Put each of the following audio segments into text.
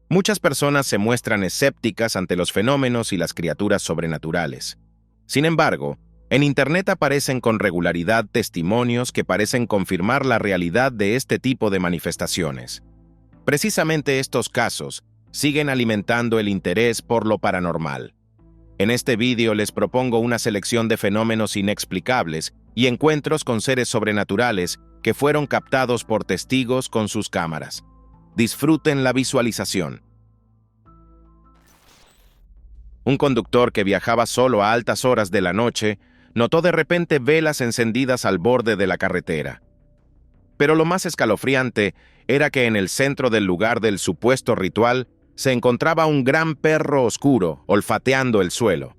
Muchas personas se muestran escépticas ante los fenómenos y las criaturas sobrenaturales. Sin embargo, en Internet aparecen con regularidad testimonios que parecen confirmar la realidad de este tipo de manifestaciones. Precisamente estos casos siguen alimentando el interés por lo paranormal. En este vídeo les propongo una selección de fenómenos inexplicables y encuentros con seres sobrenaturales que fueron captados por testigos con sus cámaras. Disfruten la visualización. Un conductor que viajaba solo a altas horas de la noche notó de repente velas encendidas al borde de la carretera. Pero lo más escalofriante era que en el centro del lugar del supuesto ritual se encontraba un gran perro oscuro olfateando el suelo.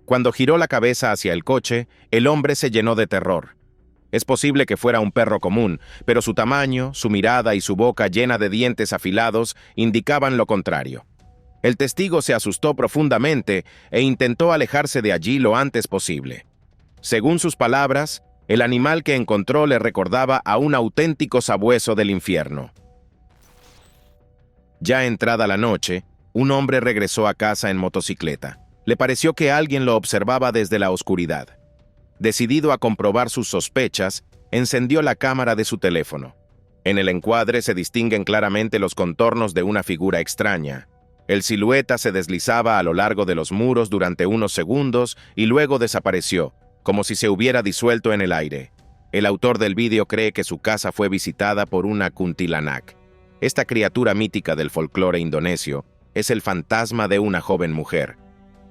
Cuando giró la cabeza hacia el coche, el hombre se llenó de terror. Es posible que fuera un perro común, pero su tamaño, su mirada y su boca llena de dientes afilados indicaban lo contrario. El testigo se asustó profundamente e intentó alejarse de allí lo antes posible. Según sus palabras, el animal que encontró le recordaba a un auténtico sabueso del infierno. Ya entrada la noche, un hombre regresó a casa en motocicleta. Le pareció que alguien lo observaba desde la oscuridad. Decidido a comprobar sus sospechas, encendió la cámara de su teléfono. En el encuadre se distinguen claramente los contornos de una figura extraña. El silueta se deslizaba a lo largo de los muros durante unos segundos y luego desapareció, como si se hubiera disuelto en el aire. El autor del vídeo cree que su casa fue visitada por una kuntilanak. Esta criatura mítica del folclore indonesio es el fantasma de una joven mujer.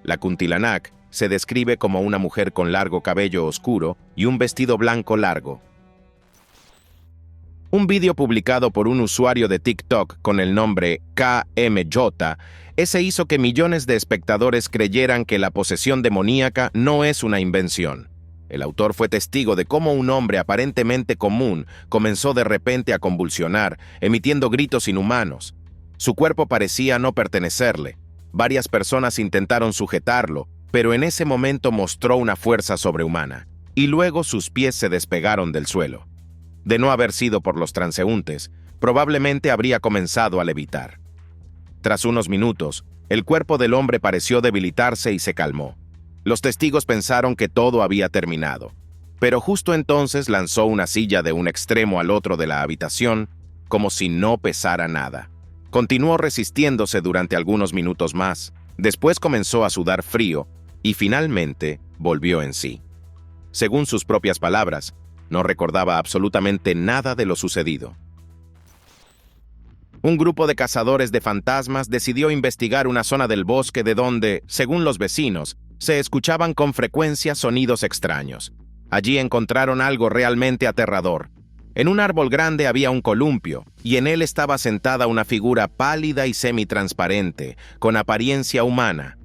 La kuntilanak se describe como una mujer con largo cabello oscuro y un vestido blanco largo. Un vídeo publicado por un usuario de TikTok con el nombre KMJ, ese hizo que millones de espectadores creyeran que la posesión demoníaca no es una invención. El autor fue testigo de cómo un hombre aparentemente común comenzó de repente a convulsionar, emitiendo gritos inhumanos. Su cuerpo parecía no pertenecerle. Varias personas intentaron sujetarlo, pero en ese momento mostró una fuerza sobrehumana, y luego sus pies se despegaron del suelo. De no haber sido por los transeúntes, probablemente habría comenzado a levitar. Tras unos minutos, el cuerpo del hombre pareció debilitarse y se calmó. Los testigos pensaron que todo había terminado, pero justo entonces lanzó una silla de un extremo al otro de la habitación, como si no pesara nada. Continuó resistiéndose durante algunos minutos más, después comenzó a sudar frío y finalmente volvió en sí. Según sus propias palabras, no recordaba absolutamente nada de lo sucedido. Un grupo de cazadores de fantasmas decidió investigar una zona del bosque de donde, según los vecinos, se escuchaban con frecuencia sonidos extraños. Allí encontraron algo realmente aterrador. En un árbol grande había un columpio, y en él estaba sentada una figura pálida y semitransparente, con apariencia humana.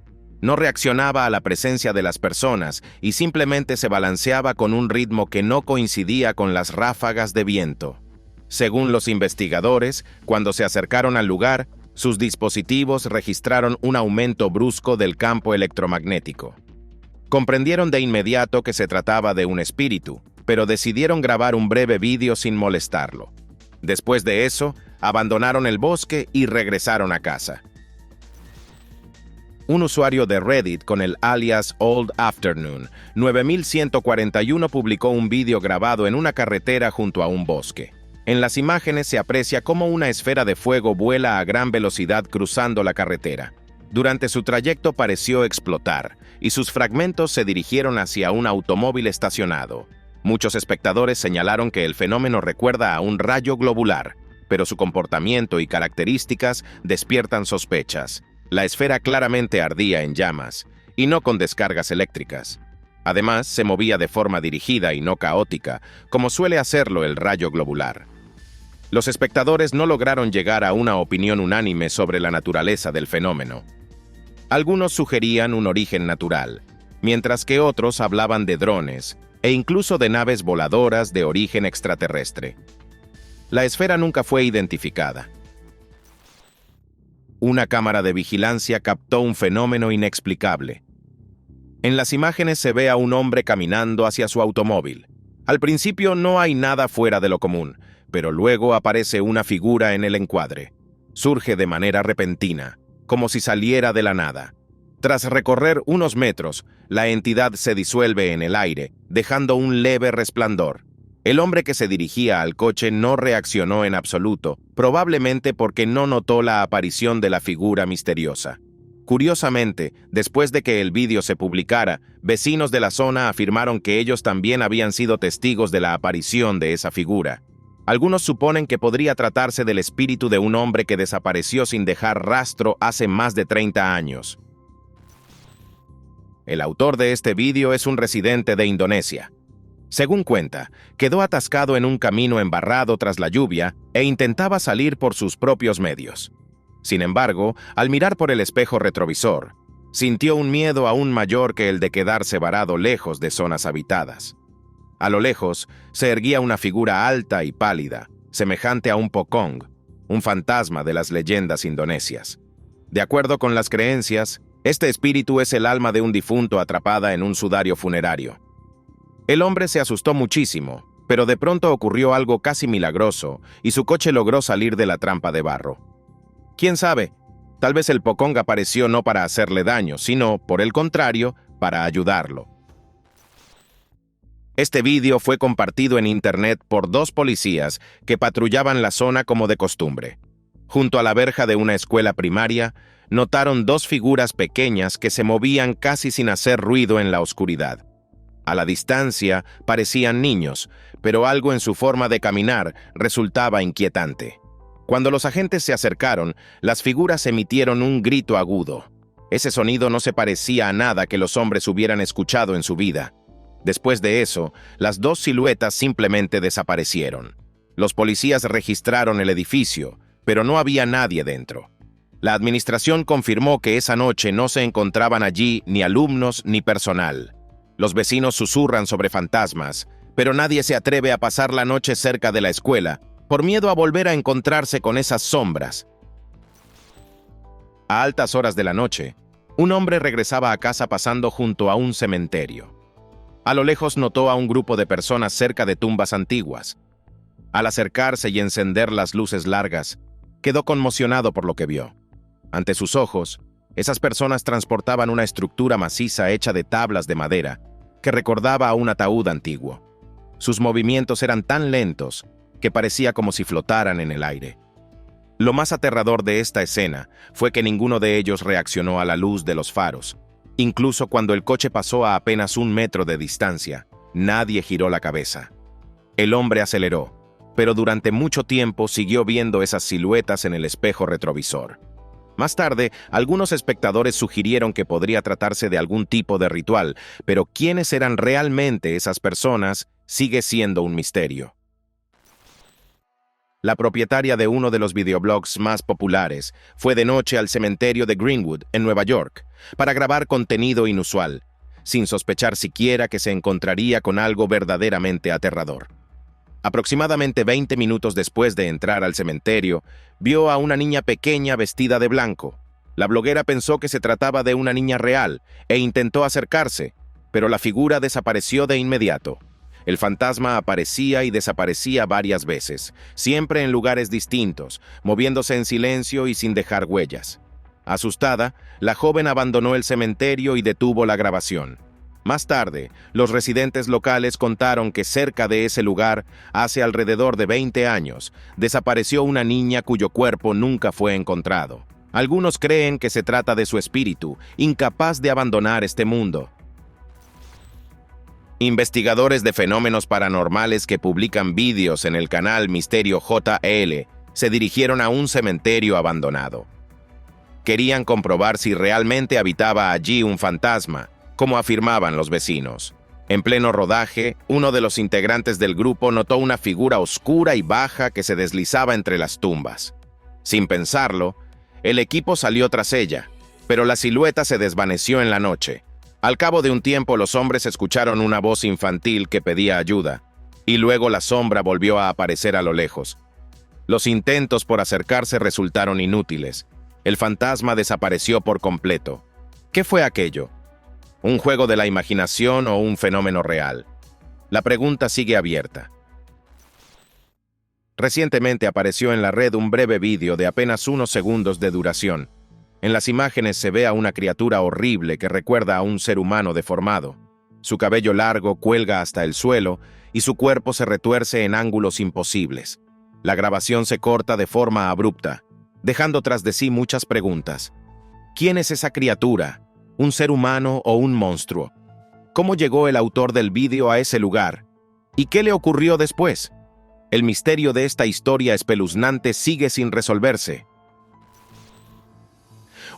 No reaccionaba a la presencia de las personas y simplemente se balanceaba con un ritmo que no coincidía con las ráfagas de viento. Según los investigadores, cuando se acercaron al lugar, sus dispositivos registraron un aumento brusco del campo electromagnético. Comprendieron de inmediato que se trataba de un espíritu, pero decidieron grabar un breve vídeo sin molestarlo. Después de eso, abandonaron el bosque y regresaron a casa. Un usuario de Reddit con el alias Old Afternoon 9141 publicó un vídeo grabado en una carretera junto a un bosque. En las imágenes se aprecia cómo una esfera de fuego vuela a gran velocidad cruzando la carretera. Durante su trayecto pareció explotar, y sus fragmentos se dirigieron hacia un automóvil estacionado. Muchos espectadores señalaron que el fenómeno recuerda a un rayo globular, pero su comportamiento y características despiertan sospechas. La esfera claramente ardía en llamas, y no con descargas eléctricas. Además, se movía de forma dirigida y no caótica, como suele hacerlo el rayo globular. Los espectadores no lograron llegar a una opinión unánime sobre la naturaleza del fenómeno. Algunos sugerían un origen natural, mientras que otros hablaban de drones e incluso de naves voladoras de origen extraterrestre. La esfera nunca fue identificada. Una cámara de vigilancia captó un fenómeno inexplicable. En las imágenes se ve a un hombre caminando hacia su automóvil. Al principio no hay nada fuera de lo común, pero luego aparece una figura en el encuadre. Surge de manera repentina, como si saliera de la nada. Tras recorrer unos metros, la entidad se disuelve en el aire, dejando un leve resplandor. El hombre que se dirigía al coche no reaccionó en absoluto, probablemente porque no notó la aparición de la figura misteriosa. Curiosamente, después de que el vídeo se publicara, vecinos de la zona afirmaron que ellos también habían sido testigos de la aparición de esa figura. Algunos suponen que podría tratarse del espíritu de un hombre que desapareció sin dejar rastro hace más de 30 años. El autor de este vídeo es un residente de Indonesia. Según cuenta, quedó atascado en un camino embarrado tras la lluvia e intentaba salir por sus propios medios. Sin embargo, al mirar por el espejo retrovisor, sintió un miedo aún mayor que el de quedarse varado lejos de zonas habitadas. A lo lejos se erguía una figura alta y pálida, semejante a un pocong, un fantasma de las leyendas indonesias. De acuerdo con las creencias, este espíritu es el alma de un difunto atrapada en un sudario funerario. El hombre se asustó muchísimo, pero de pronto ocurrió algo casi milagroso y su coche logró salir de la trampa de barro. ¿Quién sabe? Tal vez el pocong apareció no para hacerle daño, sino, por el contrario, para ayudarlo. Este vídeo fue compartido en internet por 2 policías que patrullaban la zona como de costumbre. Junto a la verja de una escuela primaria, notaron 2 figuras pequeñas que se movían casi sin hacer ruido en la oscuridad. A la distancia parecían niños, pero algo en su forma de caminar resultaba inquietante. Cuando los agentes se acercaron, las figuras emitieron un grito agudo. Ese sonido no se parecía a nada que los hombres hubieran escuchado en su vida. Después de eso, las 2 siluetas simplemente desaparecieron. Los policías registraron el edificio, pero no había nadie dentro. La administración confirmó que esa noche no se encontraban allí ni alumnos ni personal. Los vecinos susurran sobre fantasmas, pero nadie se atreve a pasar la noche cerca de la escuela, por miedo a volver a encontrarse con esas sombras. A altas horas de la noche, un hombre regresaba a casa pasando junto a un cementerio. A lo lejos notó a un grupo de personas cerca de tumbas antiguas. Al acercarse y encender las luces largas, quedó conmocionado por lo que vio. Ante sus ojos, esas personas transportaban una estructura maciza hecha de tablas de madera que recordaba a un ataúd antiguo. Sus movimientos eran tan lentos que parecía como si flotaran en el aire. Lo más aterrador de esta escena fue que ninguno de ellos reaccionó a la luz de los faros. Incluso cuando el coche pasó a apenas 1 metro de distancia, nadie giró la cabeza. El hombre aceleró, pero durante mucho tiempo siguió viendo esas siluetas en el espejo retrovisor. Más tarde, algunos espectadores sugirieron que podría tratarse de algún tipo de ritual, pero quiénes eran realmente esas personas sigue siendo un misterio. La propietaria de uno de los videoblogs más populares fue de noche al cementerio de Greenwood, en Nueva York, para grabar contenido inusual, sin sospechar siquiera que se encontraría con algo verdaderamente aterrador. Aproximadamente 20 minutos después de entrar al cementerio, vio a una niña pequeña vestida de blanco. La bloguera pensó que se trataba de una niña real e intentó acercarse, pero la figura desapareció de inmediato. El fantasma aparecía y desaparecía varias veces, siempre en lugares distintos, moviéndose en silencio y sin dejar huellas. Asustada, la joven abandonó el cementerio y detuvo la grabación. Más tarde, los residentes locales contaron que cerca de ese lugar, hace alrededor de 20 años, desapareció una niña cuyo cuerpo nunca fue encontrado. Algunos creen que se trata de su espíritu, incapaz de abandonar este mundo. Investigadores de fenómenos paranormales que publican vídeos en el canal Misterio JL se dirigieron a un cementerio abandonado. Querían comprobar si realmente habitaba allí un fantasma, como afirmaban los vecinos. En pleno rodaje, uno de los integrantes del grupo notó una figura oscura y baja que se deslizaba entre las tumbas. Sin pensarlo, el equipo salió tras ella, pero la silueta se desvaneció en la noche. Al cabo de un tiempo, los hombres escucharon una voz infantil que pedía ayuda, y luego la sombra volvió a aparecer a lo lejos. Los intentos por acercarse resultaron inútiles. El fantasma desapareció por completo. ¿Qué fue aquello? ¿Un juego de la imaginación o un fenómeno real? La pregunta sigue abierta. Recientemente apareció en la red un breve vídeo de apenas unos segundos de duración. En las imágenes se ve a una criatura horrible que recuerda a un ser humano deformado. Su cabello largo cuelga hasta el suelo y su cuerpo se retuerce en ángulos imposibles. La grabación se corta de forma abrupta, dejando tras de sí muchas preguntas. ¿Quién es esa criatura? ¿Un ser humano o un monstruo? ¿Cómo llegó el autor del vídeo a ese lugar? ¿Y qué le ocurrió después? El misterio de esta historia espeluznante sigue sin resolverse.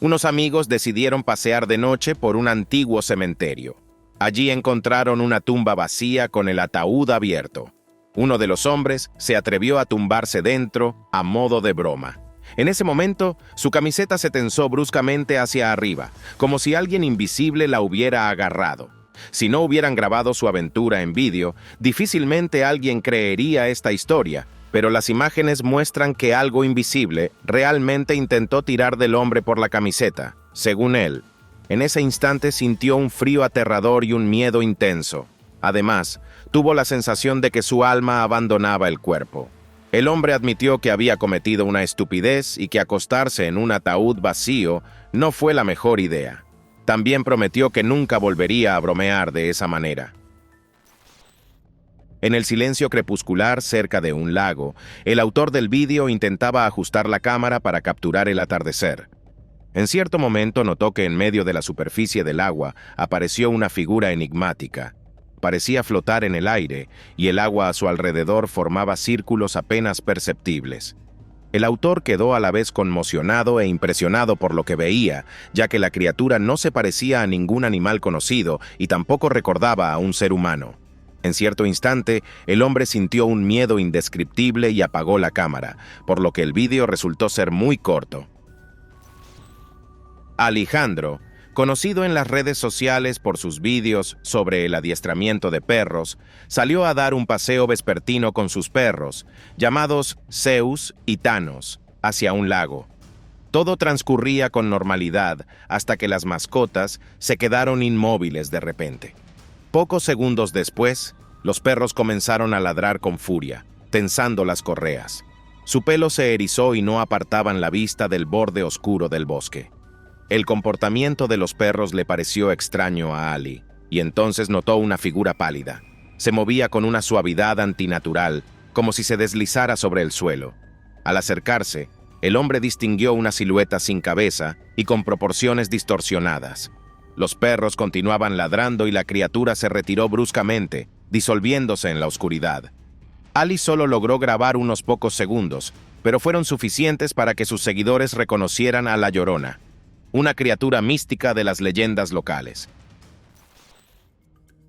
Unos amigos decidieron pasear de noche por un antiguo cementerio. Allí encontraron una tumba vacía con el ataúd abierto. Uno de los hombres se atrevió a tumbarse dentro a modo de broma. En ese momento, su camiseta se tensó bruscamente hacia arriba, como si alguien invisible la hubiera agarrado. Si no hubieran grabado su aventura en vídeo, difícilmente alguien creería esta historia, pero las imágenes muestran que algo invisible realmente intentó tirar del hombre por la camiseta. Según él, en ese instante sintió un frío aterrador y un miedo intenso. Además, tuvo la sensación de que su alma abandonaba el cuerpo. El hombre admitió que había cometido una estupidez y que acostarse en un ataúd vacío no fue la mejor idea. También prometió que nunca volvería a bromear de esa manera. En el silencio crepuscular cerca de un lago, el autor del vídeo intentaba ajustar la cámara para capturar el atardecer. En cierto momento notó que en medio de la superficie del agua apareció una figura enigmática. Parecía flotar en el aire y el agua a su alrededor formaba círculos apenas perceptibles. El autor quedó a la vez conmocionado e impresionado por lo que veía, ya que la criatura no se parecía a ningún animal conocido y tampoco recordaba a un ser humano. En cierto instante, el hombre sintió un miedo indescriptible y apagó la cámara, por lo que el vídeo resultó ser muy corto. Alejandro, conocido en las redes sociales por sus vídeos sobre el adiestramiento de perros, salió a dar un paseo vespertino con sus perros, llamados Zeus y Thanos, hacia un lago. Todo transcurría con normalidad hasta que las mascotas se quedaron inmóviles de repente. Pocos segundos después, los perros comenzaron a ladrar con furia, tensando las correas. Su pelo se erizó y no apartaban la vista del borde oscuro del bosque. El comportamiento de los perros le pareció extraño a Ali, y entonces notó una figura pálida. Se movía con una suavidad antinatural, como si se deslizara sobre el suelo. Al acercarse, el hombre distinguió una silueta sin cabeza y con proporciones distorsionadas. Los perros continuaban ladrando y la criatura se retiró bruscamente, disolviéndose en la oscuridad. Ali solo logró grabar unos pocos segundos, pero fueron suficientes para que sus seguidores reconocieran a la Llorona, una criatura mística de las leyendas locales.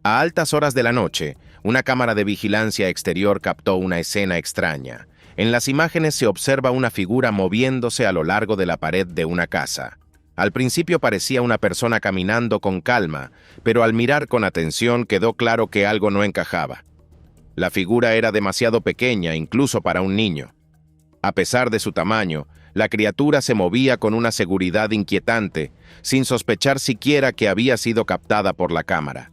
A altas horas de la noche, una cámara de vigilancia exterior captó una escena extraña. En las imágenes se observa una figura moviéndose a lo largo de la pared de una casa. Al principio parecía una persona caminando con calma, pero al mirar con atención quedó claro que algo no encajaba. La figura era demasiado pequeña incluso para un niño. A pesar de su tamaño, la criatura se movía con una seguridad inquietante, sin sospechar siquiera que había sido captada por la cámara.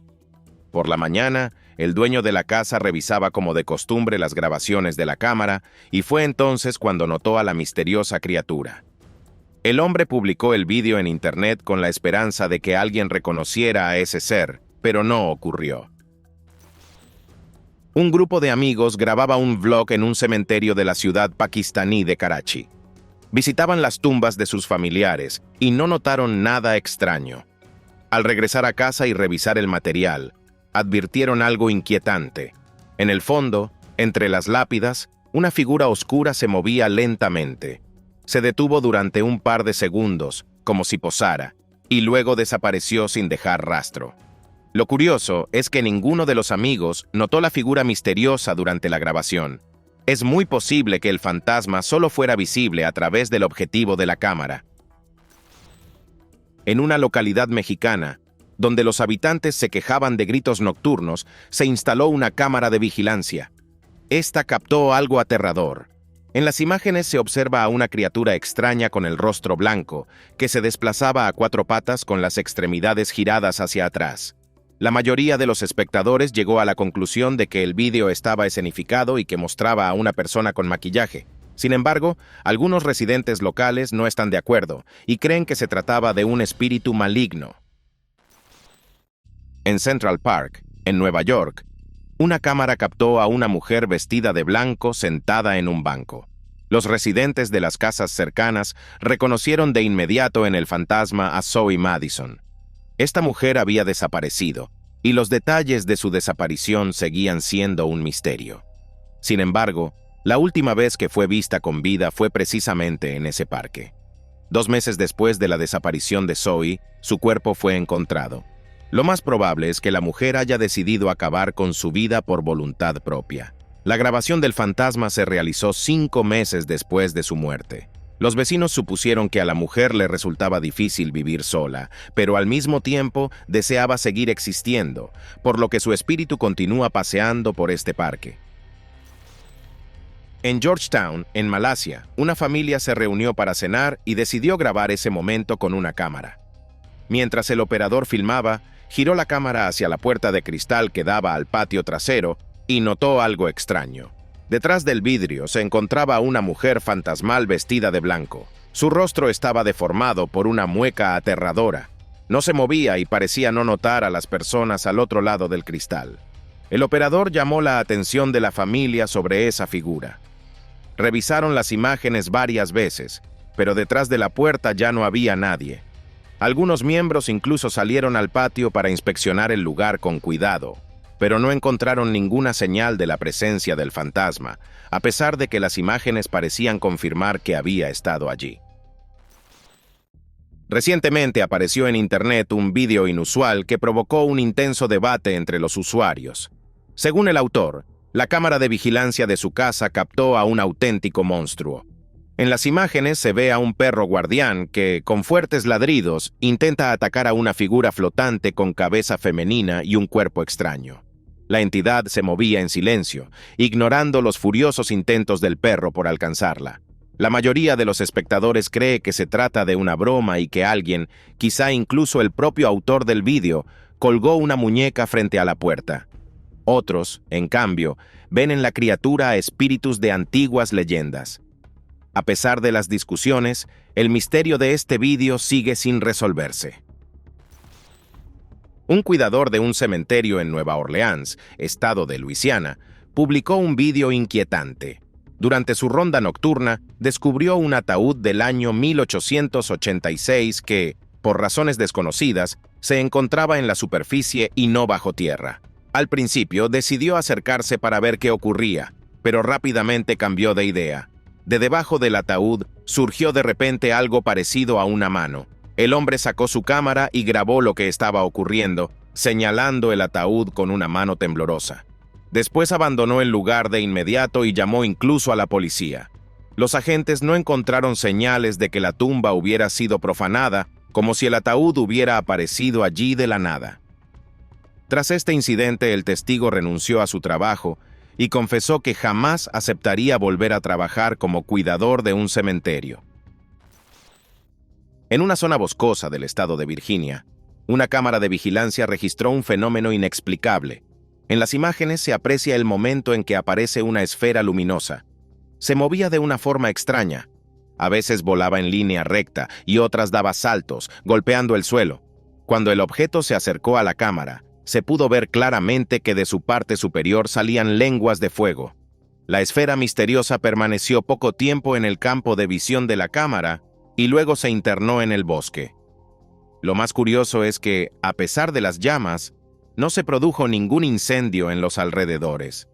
Por la mañana, el dueño de la casa revisaba como de costumbre las grabaciones de la cámara y fue entonces cuando notó a la misteriosa criatura. El hombre publicó el vídeo en internet con la esperanza de que alguien reconociera a ese ser, pero no ocurrió. Un grupo de amigos grababa un vlog en un cementerio de la ciudad pakistaní de Karachi. Visitaban las tumbas de sus familiares y no notaron nada extraño. Al regresar a casa y revisar el material, advirtieron algo inquietante. En el fondo, entre las lápidas, una figura oscura se movía lentamente. Se detuvo durante un par de segundos, como si posara, y luego desapareció sin dejar rastro. Lo curioso es que ninguno de los amigos notó la figura misteriosa durante la grabación. Es muy posible que el fantasma solo fuera visible a través del objetivo de la cámara. En una localidad mexicana, donde los habitantes se quejaban de gritos nocturnos, se instaló una cámara de vigilancia. Esta captó algo aterrador. En las imágenes se observa a una criatura extraña con el rostro blanco, que se desplazaba a 4 patas con las extremidades giradas hacia atrás. La mayoría de los espectadores llegó a la conclusión de que el vídeo estaba escenificado y que mostraba a una persona con maquillaje. Sin embargo, algunos residentes locales no están de acuerdo y creen que se trataba de un espíritu maligno. En Central Park, en Nueva York, una cámara captó a una mujer vestida de blanco sentada en un banco. Los residentes de las casas cercanas reconocieron de inmediato en el fantasma a Zoe Madison. Esta mujer había desaparecido, y los detalles de su desaparición seguían siendo un misterio. Sin embargo, la última vez que fue vista con vida fue precisamente en ese parque. 2 meses después de la desaparición de Zoe, su cuerpo fue encontrado. Lo más probable es que la mujer haya decidido acabar con su vida por voluntad propia. La grabación del fantasma se realizó 5 meses después de su muerte. Los vecinos supusieron que a la mujer le resultaba difícil vivir sola, pero al mismo tiempo deseaba seguir existiendo, por lo que su espíritu continúa paseando por este parque. En Georgetown, en Malasia, una familia se reunió para cenar y decidió grabar ese momento con una cámara. Mientras el operador filmaba, giró la cámara hacia la puerta de cristal que daba al patio trasero y notó algo extraño. Detrás del vidrio se encontraba una mujer fantasmal vestida de blanco. Su rostro estaba deformado por una mueca aterradora. No se movía y parecía no notar a las personas al otro lado del cristal. El operador llamó la atención de la familia sobre esa figura. Revisaron las imágenes varias veces, pero detrás de la puerta ya no había nadie. Algunos miembros incluso salieron al patio para inspeccionar el lugar con cuidado, pero no encontraron ninguna señal de la presencia del fantasma, a pesar de que las imágenes parecían confirmar que había estado allí. Recientemente apareció en Internet un vídeo inusual que provocó un intenso debate entre los usuarios. Según el autor, la cámara de vigilancia de su casa captó a un auténtico monstruo. En las imágenes se ve a un perro guardián que, con fuertes ladridos, intenta atacar a una figura flotante con cabeza femenina y un cuerpo extraño. La entidad se movía en silencio, ignorando los furiosos intentos del perro por alcanzarla. La mayoría de los espectadores cree que se trata de una broma y que alguien, quizá incluso el propio autor del vídeo, colgó una muñeca frente a la puerta. Otros, en cambio, ven en la criatura a espíritus de antiguas leyendas. A pesar de las discusiones, el misterio de este vídeo sigue sin resolverse. Un cuidador de un cementerio en Nueva Orleans, estado de Luisiana, publicó un vídeo inquietante. Durante su ronda nocturna, descubrió un ataúd del año 1886 que, por razones desconocidas, se encontraba en la superficie y no bajo tierra. Al principio decidió acercarse para ver qué ocurría, pero rápidamente cambió de idea. De debajo del ataúd surgió de repente algo parecido a una mano. El hombre sacó su cámara y grabó lo que estaba ocurriendo, señalando el ataúd con una mano temblorosa. Después abandonó el lugar de inmediato y llamó incluso a la policía. Los agentes no encontraron señales de que la tumba hubiera sido profanada, como si el ataúd hubiera aparecido allí de la nada. Tras este incidente, el testigo renunció a su trabajo y confesó que jamás aceptaría volver a trabajar como cuidador de un cementerio. En una zona boscosa del estado de Virginia, una cámara de vigilancia registró un fenómeno inexplicable. En las imágenes se aprecia el momento en que aparece una esfera luminosa. Se movía de una forma extraña. A veces volaba en línea recta y otras daba saltos, golpeando el suelo. Cuando el objeto se acercó a la cámara, se pudo ver claramente que de su parte superior salían lenguas de fuego. La esfera misteriosa permaneció poco tiempo en el campo de visión de la cámara y luego se internó en el bosque. Lo más curioso es que, a pesar de las llamas, no se produjo ningún incendio en los alrededores.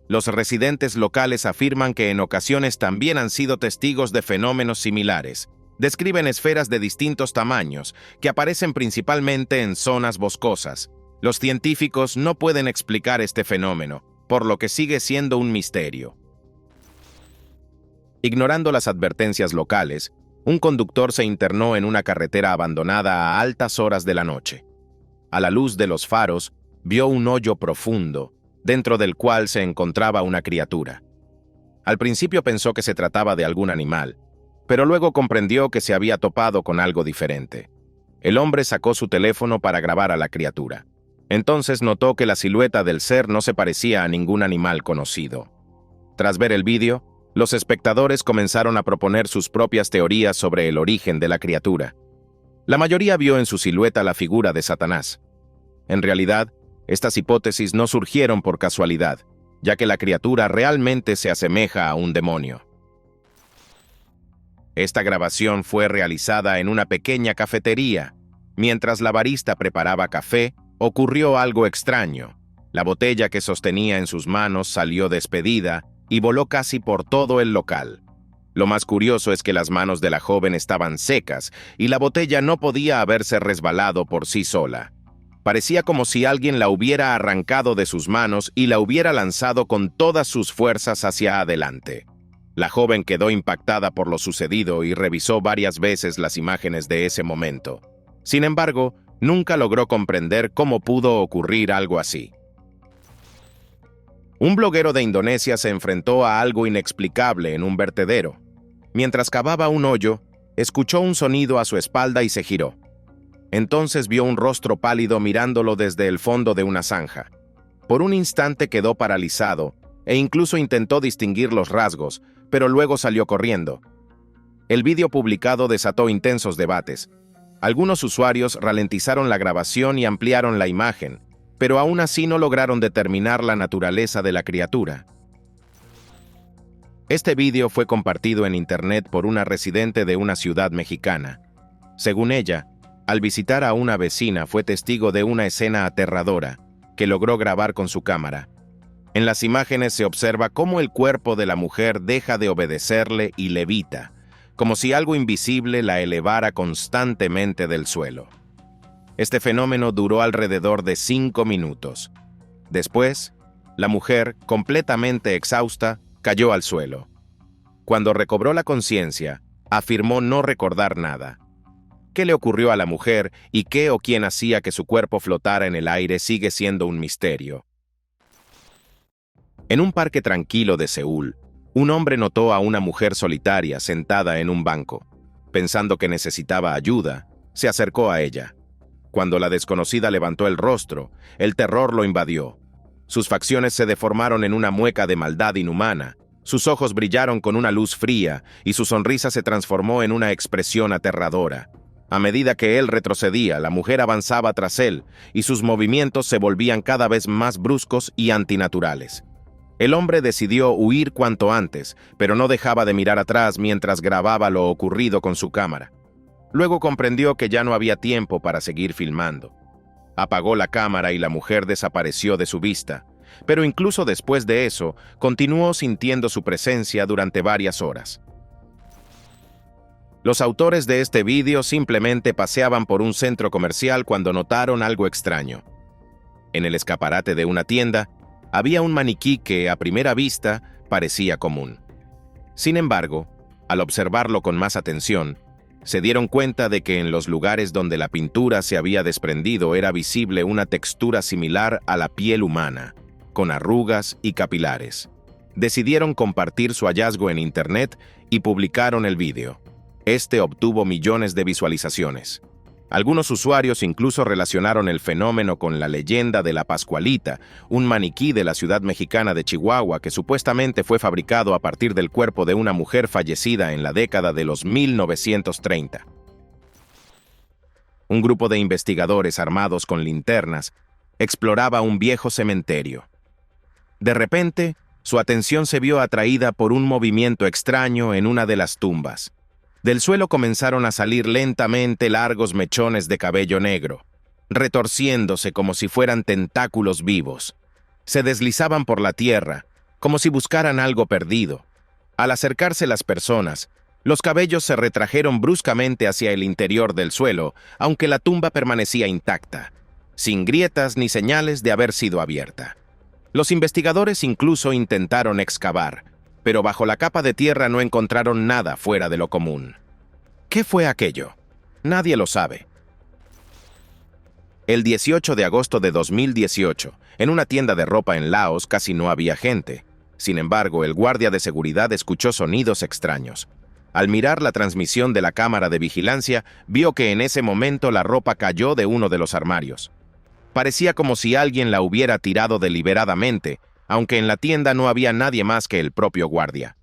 Los residentes locales afirman que en ocasiones también han sido testigos de fenómenos similares. Describen esferas de distintos tamaños, que aparecen principalmente en zonas boscosas. Los científicos no pueden explicar este fenómeno, por lo que sigue siendo un misterio. Ignorando las advertencias locales, un conductor se internó en una carretera abandonada a altas horas de la noche. A la luz de los faros, vio un hoyo profundo, dentro del cual se encontraba una criatura. Al principio pensó que se trataba de algún animal, pero luego comprendió que se había topado con algo diferente. El hombre sacó su teléfono para grabar a la criatura. Entonces notó que la silueta del ser no se parecía a ningún animal conocido. Tras ver el vídeo, los espectadores comenzaron a proponer sus propias teorías sobre el origen de la criatura. La mayoría vio en su silueta la figura de Satanás. En realidad, estas hipótesis no surgieron por casualidad, ya que la criatura realmente se asemeja a un demonio. Esta grabación fue realizada en una pequeña cafetería. Mientras la barista preparaba café, ocurrió algo extraño. La botella que sostenía en sus manos salió despedida y voló casi por todo el local. Lo más curioso es que las manos de la joven estaban secas y la botella no podía haberse resbalado por sí sola. Parecía como si alguien la hubiera arrancado de sus manos y la hubiera lanzado con todas sus fuerzas hacia adelante. La joven quedó impactada por lo sucedido y revisó varias veces las imágenes de ese momento. Sin embargo, nunca logró comprender cómo pudo ocurrir algo así. Un bloguero de Indonesia se enfrentó a algo inexplicable en un vertedero. Mientras cavaba un hoyo, escuchó un sonido a su espalda y se giró. Entonces vio un rostro pálido mirándolo desde el fondo de una zanja. Por un instante quedó paralizado e incluso intentó distinguir los rasgos, pero luego salió corriendo. El vídeo publicado desató intensos debates. Algunos usuarios ralentizaron la grabación y ampliaron la imagen, pero aún así no lograron determinar la naturaleza de la criatura. Este vídeo fue compartido en Internet por una residente de una ciudad mexicana. Según ella, al visitar a una vecina fue testigo de una escena aterradora que logró grabar con su cámara. En las imágenes se observa cómo el cuerpo de la mujer deja de obedecerle y levita, como si algo invisible la elevara constantemente del suelo. Este fenómeno duró alrededor de 5 minutos. Después, la mujer, completamente exhausta, cayó al suelo. Cuando recobró la conciencia, afirmó no recordar nada. ¿Qué le ocurrió a la mujer y qué o quién hacía que su cuerpo flotara en el aire sigue siendo un misterio? En un parque tranquilo de Seúl, un hombre notó a una mujer solitaria sentada en un banco. Pensando que necesitaba ayuda, se acercó a ella. Cuando la desconocida levantó el rostro, el terror lo invadió. Sus facciones se deformaron en una mueca de maldad inhumana, sus ojos brillaron con una luz fría y su sonrisa se transformó en una expresión aterradora. A medida que él retrocedía, la mujer avanzaba tras él y sus movimientos se volvían cada vez más bruscos y antinaturales. El hombre decidió huir cuanto antes, pero no dejaba de mirar atrás mientras grababa lo ocurrido con su cámara. Luego comprendió que ya no había tiempo para seguir filmando. Apagó la cámara y la mujer desapareció de su vista, pero incluso después de eso, continuó sintiendo su presencia durante varias horas. Los autores de este vídeo simplemente paseaban por un centro comercial cuando notaron algo extraño. En el escaparate de una tienda, había un maniquí que, a primera vista, parecía común. Sin embargo, al observarlo con más atención, se dieron cuenta de que en los lugares donde la pintura se había desprendido era visible una textura similar a la piel humana, con arrugas y capilares. Decidieron compartir su hallazgo en Internet y publicaron el vídeo. Este obtuvo millones de visualizaciones. Algunos usuarios incluso relacionaron el fenómeno con la leyenda de la Pascualita, un maniquí de la ciudad mexicana de Chihuahua que supuestamente fue fabricado a partir del cuerpo de una mujer fallecida en la década de los 1930. Un grupo de investigadores armados con linternas exploraba un viejo cementerio. De repente, su atención se vio atraída por un movimiento extraño en una de las tumbas. Del suelo comenzaron a salir lentamente largos mechones de cabello negro, retorciéndose como si fueran tentáculos vivos. Se deslizaban por la tierra, como si buscaran algo perdido. Al acercarse las personas, los cabellos se retrajeron bruscamente hacia el interior del suelo, aunque la tumba permanecía intacta, sin grietas ni señales de haber sido abierta. Los investigadores incluso intentaron excavar, pero bajo la capa de tierra no encontraron nada fuera de lo común. ¿Qué fue aquello? Nadie lo sabe. El 18 de agosto de 2018, en una tienda de ropa en Laos casi no había gente. Sin embargo, el guardia de seguridad escuchó sonidos extraños. Al mirar la transmisión de la cámara de vigilancia, vio que en ese momento la ropa cayó de uno de los armarios. Parecía como si alguien la hubiera tirado deliberadamente, aunque en la tienda no había nadie más que el propio guardia.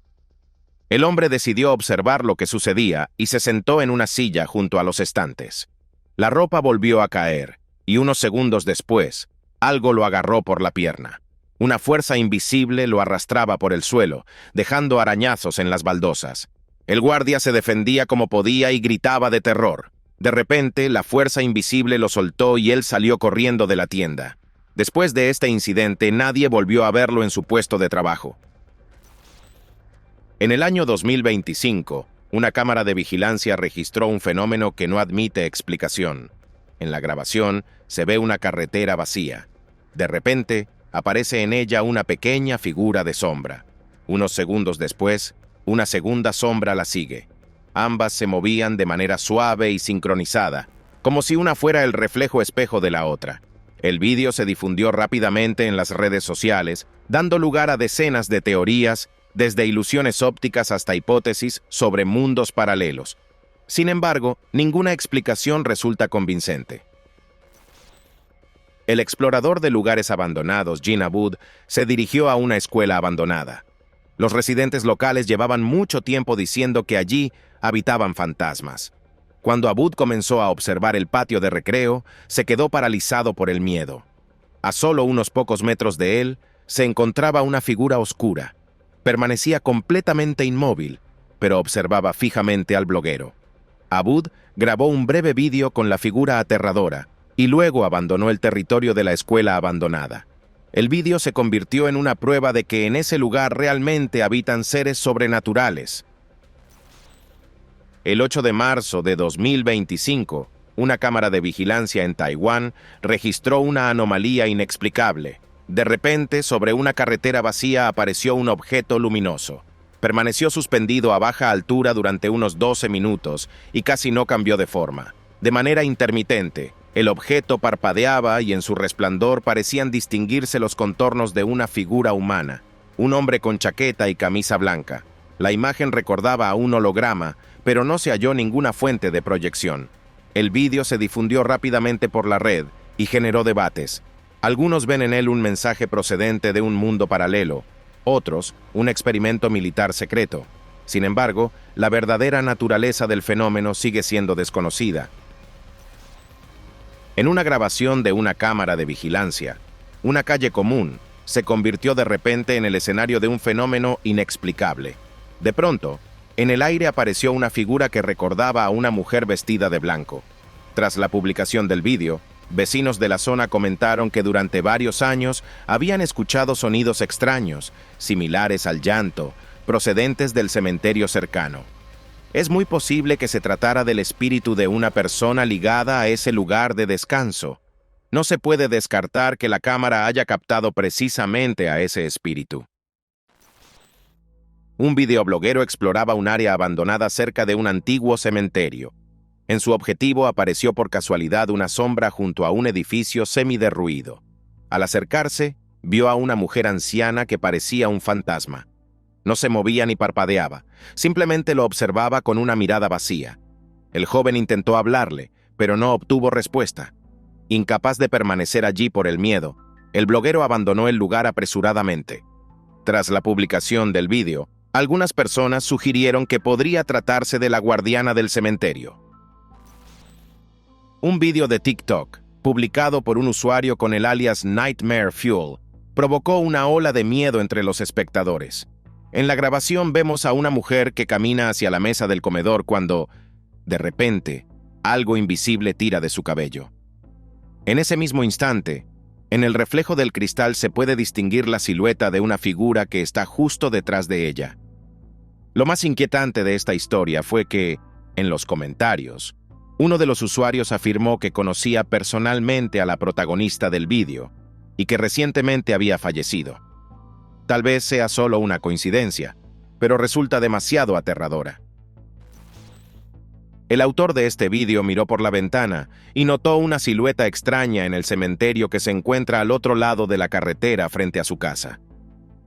El hombre decidió observar lo que sucedía y se sentó en una silla junto a los estantes. La ropa volvió a caer, y unos segundos después, algo lo agarró por la pierna. Una fuerza invisible lo arrastraba por el suelo, dejando arañazos en las baldosas. El guardia se defendía como podía y gritaba de terror. De repente, la fuerza invisible lo soltó y él salió corriendo de la tienda. Después de este incidente, nadie volvió a verlo en su puesto de trabajo. En el año 2025, una cámara de vigilancia registró un fenómeno que no admite explicación. En la grabación, se ve una carretera vacía. De repente, aparece en ella una pequeña figura de sombra. Unos segundos después, una segunda sombra la sigue. Ambas se movían de manera suave y sincronizada, como si una fuera el reflejo espejo de la otra. El vídeo se difundió rápidamente en las redes sociales, dando lugar a decenas de teorías, desde ilusiones ópticas hasta hipótesis sobre mundos paralelos. Sin embargo, ninguna explicación resulta convincente. El explorador de lugares abandonados, Gene Abud, se dirigió a una escuela abandonada. Los residentes locales llevaban mucho tiempo diciendo que allí habitaban fantasmas. Cuando Abud comenzó a observar el patio de recreo, se quedó paralizado por el miedo. A solo unos pocos metros de él, se encontraba una figura oscura. Permanecía completamente inmóvil, pero observaba fijamente al bloguero. Abud grabó un breve vídeo con la figura aterradora y luego abandonó el territorio de la escuela abandonada. El vídeo se convirtió en una prueba de que en ese lugar realmente habitan seres sobrenaturales. El 8 de marzo de 2025, una cámara de vigilancia en Taiwán registró una anomalía inexplicable. De repente, sobre una carretera vacía apareció un objeto luminoso. Permaneció suspendido a baja altura durante unos 12 minutos y casi no cambió de forma. De manera intermitente, el objeto parpadeaba y en su resplandor parecían distinguirse los contornos de una figura humana, un hombre con chaqueta y camisa blanca. La imagen recordaba a un holograma, pero no se halló ninguna fuente de proyección. El vídeo se difundió rápidamente por la red y generó debates. Algunos ven en él un mensaje procedente de un mundo paralelo, otros un experimento militar secreto. Sin embargo, la verdadera naturaleza del fenómeno sigue siendo desconocida. En una grabación de una cámara de vigilancia, una calle común se convirtió de repente en el escenario de un fenómeno inexplicable. De pronto, en el aire apareció una figura que recordaba a una mujer vestida de blanco. Tras la publicación del vídeo, vecinos de la zona comentaron que durante varios años habían escuchado sonidos extraños, similares al llanto, procedentes del cementerio cercano. Es muy posible que se tratara del espíritu de una persona ligada a ese lugar de descanso. No se puede descartar que la cámara haya captado precisamente a ese espíritu. Un videobloguero exploraba un área abandonada cerca de un antiguo cementerio. En su objetivo apareció por casualidad una sombra junto a un edificio semiderruido. Al acercarse, vio a una mujer anciana que parecía un fantasma. No se movía ni parpadeaba, simplemente lo observaba con una mirada vacía. El joven intentó hablarle, pero no obtuvo respuesta. Incapaz de permanecer allí por el miedo, el bloguero abandonó el lugar apresuradamente. Tras la publicación del vídeo, algunas personas sugirieron que podría tratarse de la guardiana del cementerio. Un vídeo de TikTok, publicado por un usuario con el alias Nightmare Fuel, provocó una ola de miedo entre los espectadores. En la grabación vemos a una mujer que camina hacia la mesa del comedor cuando, de repente, algo invisible tira de su cabello. En ese mismo instante, en el reflejo del cristal se puede distinguir la silueta de una figura que está justo detrás de ella. Lo más inquietante de esta historia fue que, en los comentarios, uno de los usuarios afirmó que conocía personalmente a la protagonista del vídeo y que recientemente había fallecido. Tal vez sea solo una coincidencia, pero resulta demasiado aterradora. El autor de este vídeo miró por la ventana y notó una silueta extraña en el cementerio que se encuentra al otro lado de la carretera frente a su casa.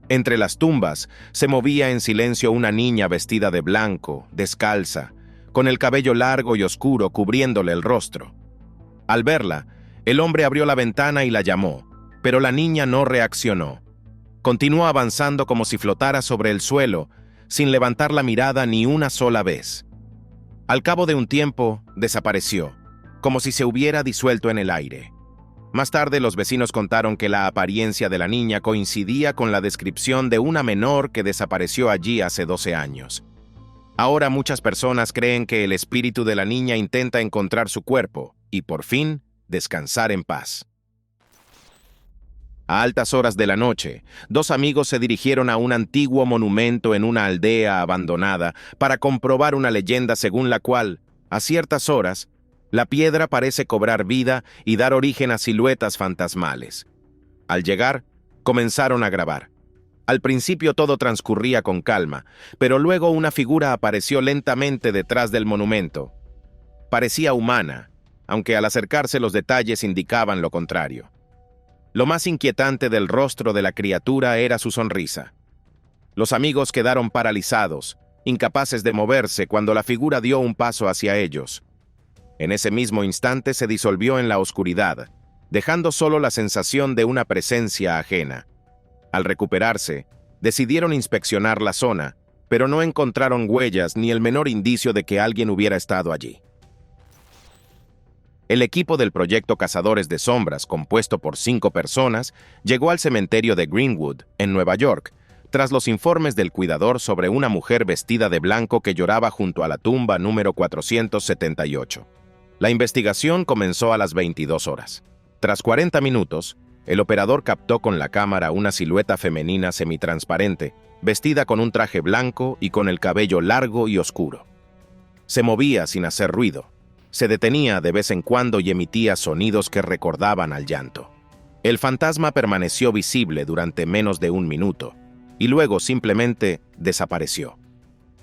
Entre las tumbas se movía en silencio una niña vestida de blanco, descalza, con el cabello largo y oscuro cubriéndole el rostro. Al verla, El hombre abrió la ventana y la llamó, pero la niña no reaccionó. Continuó avanzando como si flotara sobre el suelo, sin levantar la mirada ni una sola vez. Al cabo de un tiempo, desapareció, como si se hubiera disuelto en el aire. Más tarde, los vecinos contaron que la apariencia de la niña coincidía con la descripción de una menor que desapareció allí hace 12 años. Ahora muchas personas creen que el espíritu de la niña intenta encontrar su cuerpo y, por fin, descansar en paz. A altas horas de la noche, dos amigos se dirigieron a un antiguo monumento en una aldea abandonada para comprobar una leyenda según la cual, a ciertas horas, la piedra parece cobrar vida y dar origen a siluetas fantasmales. Al llegar, comenzaron a grabar. Al principio todo transcurría con calma, pero luego una figura apareció lentamente detrás del monumento. Parecía humana, aunque al acercarse los detalles indicaban lo contrario. Lo más inquietante del rostro de la criatura era su sonrisa. Los amigos quedaron paralizados, incapaces de moverse cuando la figura dio un paso hacia ellos. En ese mismo instante se disolvió en la oscuridad, dejando solo la sensación de una presencia ajena. Al recuperarse, decidieron inspeccionar la zona, pero no encontraron huellas ni el menor indicio de que alguien hubiera estado allí. El equipo del proyecto Cazadores de Sombras, compuesto por 5 personas, llegó al cementerio de Greenwood, en Nueva York, tras los informes del cuidador sobre una mujer vestida de blanco que lloraba junto a la tumba número 478. La investigación comenzó a las 22 horas. Tras 40 minutos, el operador captó con la cámara una silueta femenina semitransparente, vestida con un traje blanco y con el cabello largo y oscuro. Se movía sin hacer ruido. Se detenía de vez en cuando y emitía sonidos que recordaban al llanto. El fantasma permaneció visible durante menos de un minuto, y luego simplemente desapareció.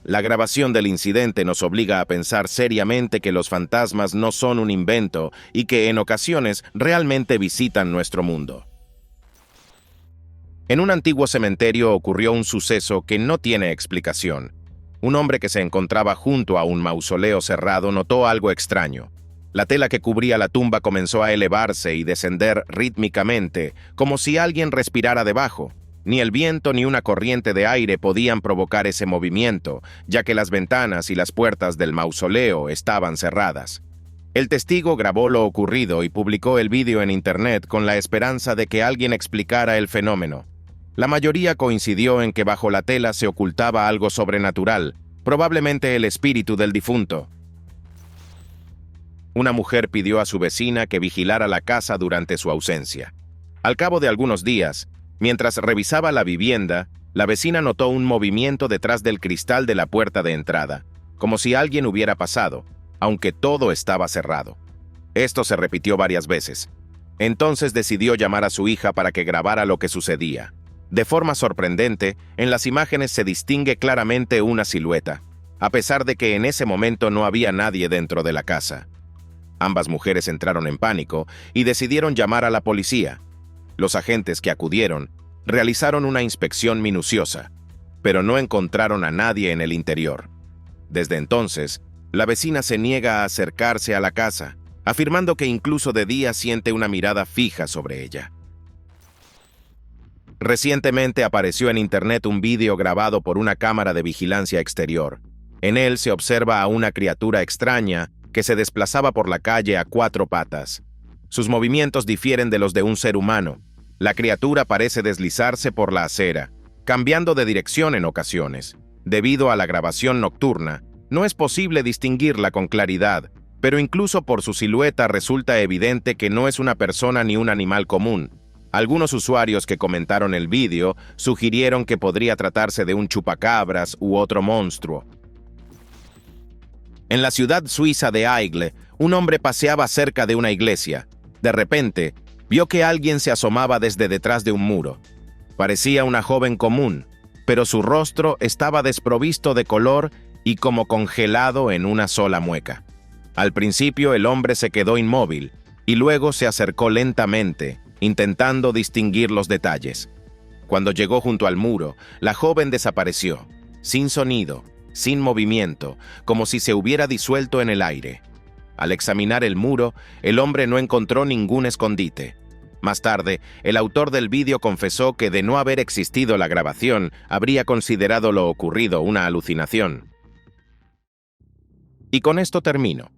La grabación del incidente nos obliga a pensar seriamente que los fantasmas no son un invento y que en ocasiones realmente visitan nuestro mundo. En un antiguo cementerio ocurrió un suceso que no tiene explicación. Un hombre que se encontraba junto a un mausoleo cerrado notó algo extraño. La tela que cubría la tumba comenzó a elevarse y descender rítmicamente, como si alguien respirara debajo. Ni el viento ni una corriente de aire podían provocar ese movimiento, ya que las ventanas y las puertas del mausoleo estaban cerradas. El testigo grabó lo ocurrido y publicó el vídeo en Internet con la esperanza de que alguien explicara el fenómeno. La mayoría coincidió en que bajo la tela se ocultaba algo sobrenatural, probablemente el espíritu del difunto. Una mujer pidió a su vecina que vigilara la casa durante su ausencia. Al cabo de algunos días, mientras revisaba la vivienda, la vecina notó un movimiento detrás del cristal de la puerta de entrada, como si alguien hubiera pasado, aunque todo estaba cerrado. Esto se repitió varias veces. Entonces decidió llamar a su hija para que grabara lo que sucedía. De forma sorprendente, en las imágenes se distingue claramente una silueta, a pesar de que en ese momento no había nadie dentro de la casa. Ambas mujeres entraron en pánico y decidieron llamar a la policía. Los agentes que acudieron realizaron una inspección minuciosa, pero no encontraron a nadie en el interior. Desde entonces, la vecina se niega a acercarse a la casa, afirmando que incluso de día siente una mirada fija sobre ella. Recientemente apareció en Internet un vídeo grabado por una cámara de vigilancia exterior. En él se observa a una criatura extraña que se desplazaba por la calle a 4 patas. Sus movimientos difieren de los de un ser humano. La criatura parece deslizarse por la acera, cambiando de dirección en ocasiones. Debido a la grabación nocturna, no es posible distinguirla con claridad, pero incluso por su silueta resulta evidente que no es una persona ni un animal común. Algunos usuarios que comentaron el vídeo sugirieron que podría tratarse de un chupacabras u otro monstruo. En la ciudad suiza de Aigle, un hombre paseaba cerca de una iglesia. De repente, vio que alguien se asomaba desde detrás de un muro. Parecía una joven común, pero su rostro estaba desprovisto de color y como congelado en una sola mueca. Al principio el hombre se quedó inmóvil y luego se acercó lentamente, intentando distinguir los detalles. Cuando llegó junto al muro, la joven desapareció, sin sonido, sin movimiento, como si se hubiera disuelto en el aire. Al examinar el muro, el hombre no encontró ningún escondite. Más tarde, el autor del vídeo confesó que de no haber existido la grabación, habría considerado lo ocurrido una alucinación. Y con esto termino.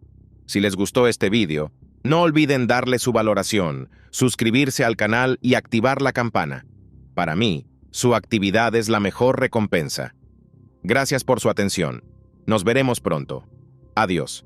Si les gustó este vídeo, no olviden darle su valoración, suscribirse al canal y activar la campana. Para mí, su actividad es la mejor recompensa. Gracias por su atención. Nos veremos pronto. Adiós.